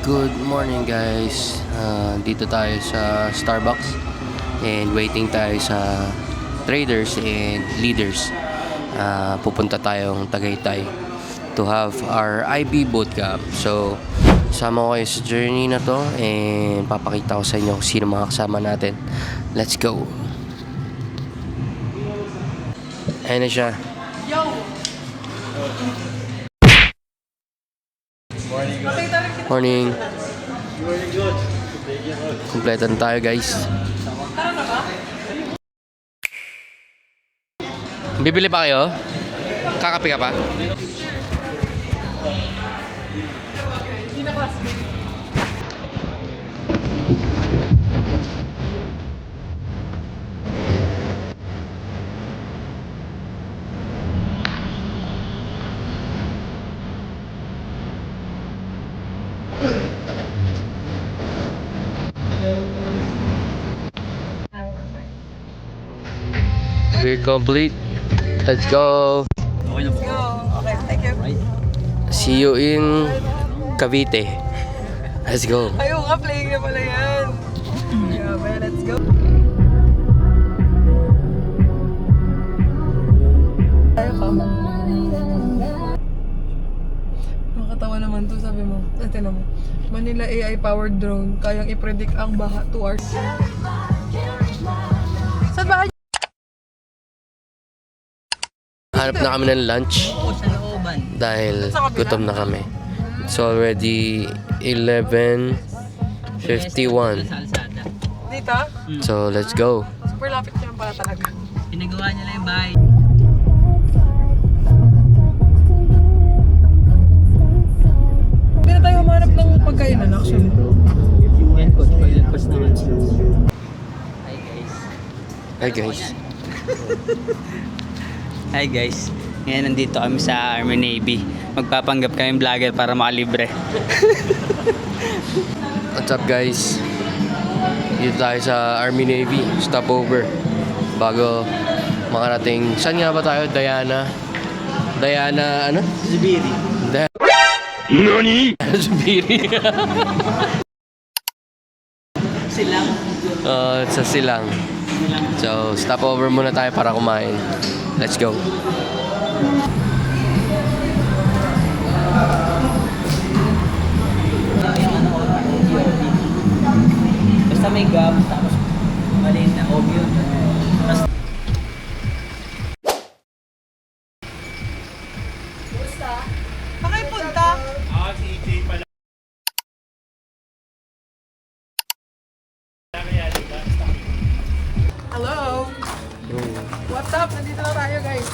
Good morning guys. Dito tayo sa Starbucks and waiting tayo sa traders and leaders. Pupunta tayong Tagaytay to have our IB bootcamp. So, sama ko kayo sa journey na to and papakita ko sa inyo kung sino mga kasama natin. Let's go! Ayan na siya. Yo! Morning. Kompleto na tayo guys. Tara na ba? Bibili pa kayo? Kakape ka pa? Hindi na classmate. We're complete. Let's go. Let's go. Okay, thank you. See you in Cavite. Let's go. Ayaw nga, playing na pala yan. Grabe, let's go. Tayo ka. Nakakatawa naman to, sabi mo. Tignan mo. Manila AI-powered drone, kayang i-predict ang baha 2 hours. Saan bahay? Hanap na kami ng lunch dahil gutom na kami. It's already 11:51. Dito? So let's go. Super lapit niya pala talaga. Pinagawa niya lang yung bahay. Hindi na tayo humanap ng pagkainan actually. Yan coach, pag-post naman. Hi guys. Hi guys. Hi guys. Ngayon nandito kami sa Army Navy. Magpapanggap kami vlogger para makalibre. What's up guys? Dito tayo sa Army Navy stopover bago makarating. Saan nga ba tayo? Diana ano? Zubiri. NANI? Zubiri. Silang. Sa Silang. So stopover muna tayo para kumain. Let's go. Basta may gap, tapos maliit na obyo. Tapos Bakit punta? Hello! What's up? Nandito na tayo guys.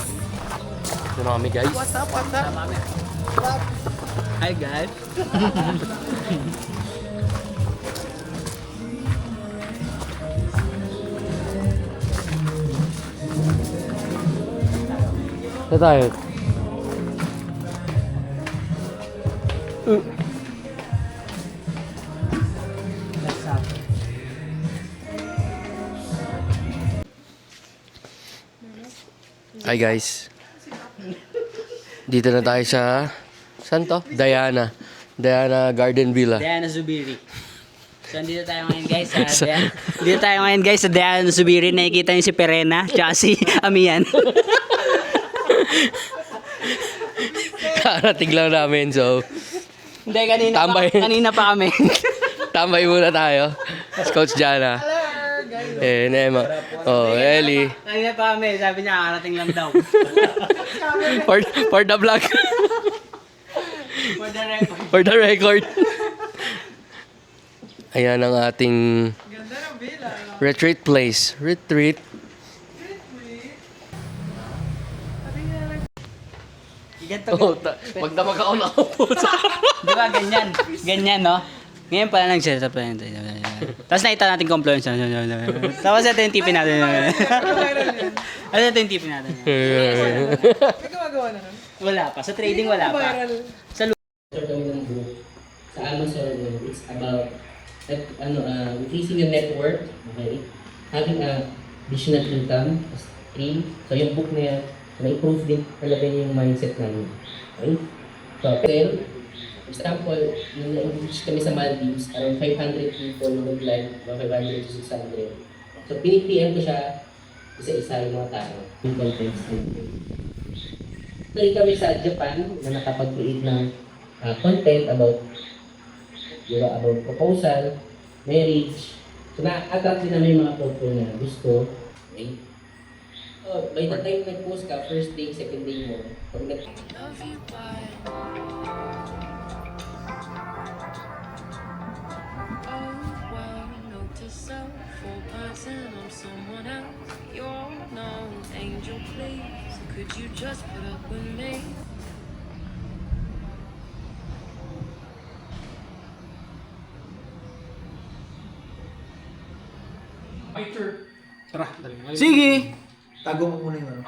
Ito na kami guys. What's up? What's up? hi guys. Ito tayo. Hi guys. Dito na tayo sa saan to? Diana Garden Villa. Diana Zubiri. So dito tayo ngayon guys dito tayo ngayon guys sa Diana Zubiri. Nakikita niyo si Perena tsaka si Amian. Karating lang namin so Hindi, Tambay. kanina pa kami. tambay muna tayo. Coach Jana. Nema. Oh, Ellie. Kanina pa kami, sabi niya karating lang daw. For the vlog. For the record. For the record. Ayan ang ating Ganda ng villa. retreat place. Retreat. Ganito. Oh, magdamag ako na ako. Di ba ganyan? Ganyan, no? Ngayon pala nag-set up na yun. Tapos nakita natin compliance. Tapos ito yung tipin natin. Ano ito yung tipin natin? May gumagawa na nun? Wala pa. Sa trading wala pa. Viral. Sa kami ng book sa Amazon. It's about increasing your net worth, okay? Having a additional income, stream. So yung book na yan, na-improve din talaga yung mindset namin. Okay? So, For example, nung na-reach kami sa Maldives, around 500 people nag-live, mga 500 to 600. So, pinipm ko siya, isa-isa yung mga tao. Yung contents. Tuloy kami sa Japan na nakapag-create ng content about about proposal, marriage. So, na-attract din namin yung mga couple na gusto. Okay? So, by the time nag-post ka, first day, second day mo, pag Could you just put up with me? Sige! Tago mo muna yung ano.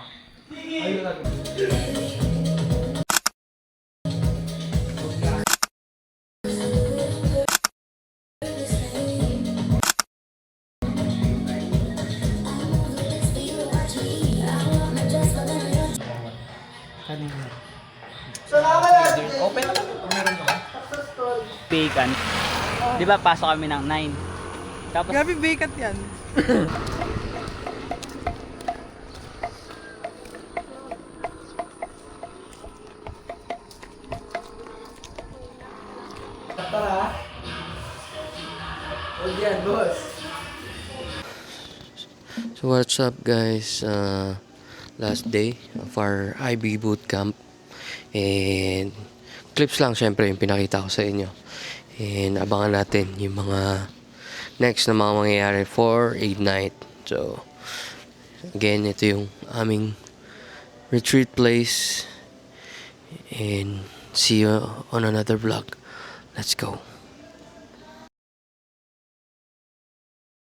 Open na lang. Meron ka ba? Bacon. Di ba pasok kami ng 9? Tapos Grabe, vacant yan. So what's up guys, last day of our IB bootcamp, and clips lang syempre yung pinakita ko sa inyo, and abangan natin yung mga next na mga mangyayari for Ignite. So again, ito yung aming retreat place, and see you on another vlog. Let's go.